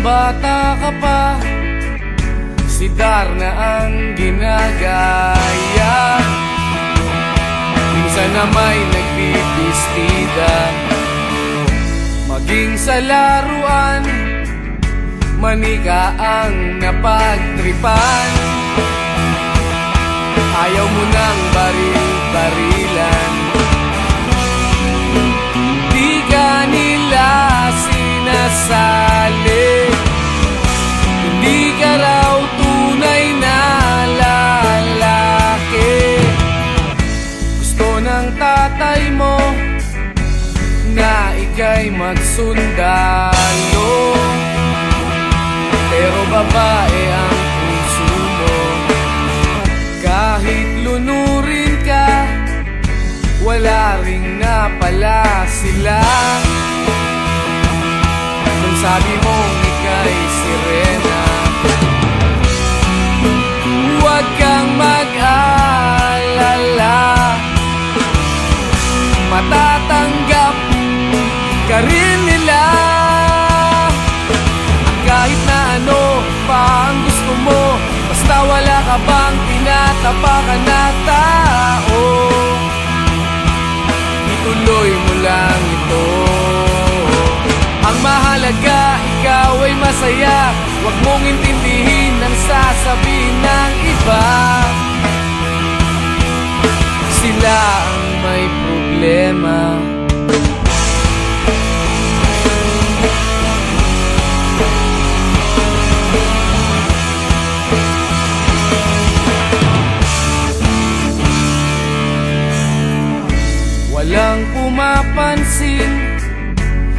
Bata ka pa, si Darna ang ginagaya. Minsan na may nagbibistida, maging sa laruan, manika ang napagtripan. Ayaw mo nang baril-barilan, di ka nila sinasali. Hindi ka raw tunay na lalaki. Gusto ng tatay mo na ika'y magsundalo, pero babae ang puso mo. Kahit lunurin ka, wala ring napala sila. Kung sabi mong ika'y sirena, huwag kang mag-alala, matatanggap ka rin nila. Kahit na ano pa ang gusto mo, basta wala ka bang tinatapakan na tao, ituloy mo lang ito. Ang mahalaga, ikaw ay masaya. Huwag mong intindihin ang sasabihin ng iba. Sila ang may problema. Walang pumapansin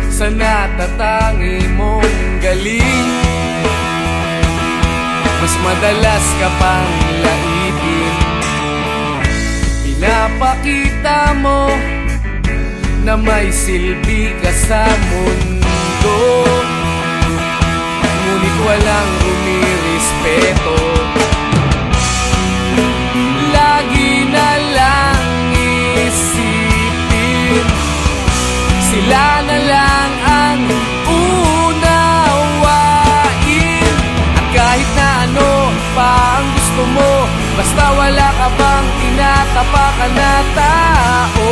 sa natatangi mong galing. Mas madalas ka pang laipin, pinapakita mo na may silbi ka sa mundo. Ngunit walang rumirespeto, lagi na lang isipin, sila na lang ang unawain. At kahit na ano pa ang gusto mo, basta wala ka bang tinatapakan na tao,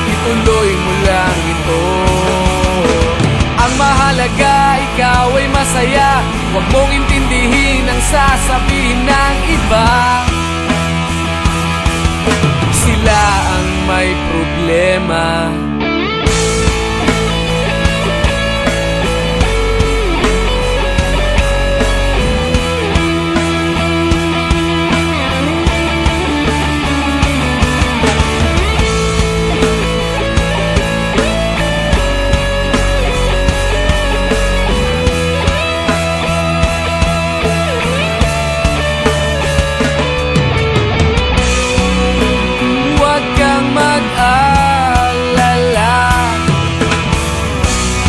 ituloy mo lang ito. Ang mahalaga, ikaw ay masaya. Huwag mong intindihin ang sasabihin ng iba. Sila ang may problema.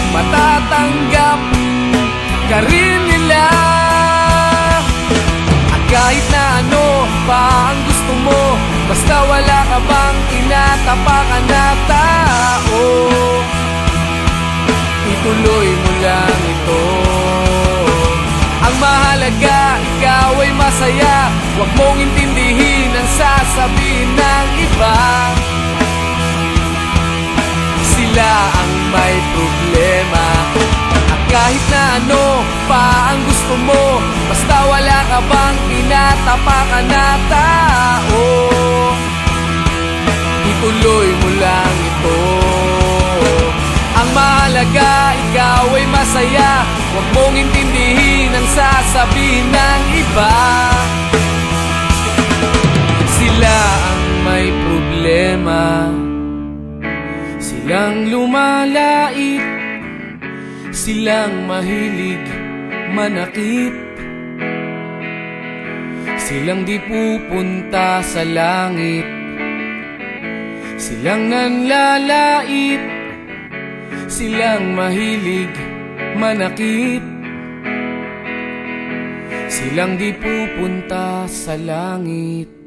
Matatanggap ka rin nila. At kahit na ano pa ang gusto mo, basta wala ka bang tinatapakan na tao, ituloy mo lang ito. Ang mahalaga, ikaw ay masaya. Huwag mong intindihin ang sasabihin ng iba. Sila ang may problema. At kahit na ano pa ang gusto mo, basta wala ka bang tinatapakan na tao, ituloy mo lang ito. Ang mahalaga, ikaw ay masaya. Huwag mong intindihin ang sasabihin ng iba. Sila ang may problema, silang lumalait, silang mahilig manakit, silang di pupunta sa langit, silang nanlalait, silang mahilig manakit, silang di pupunta sa langit.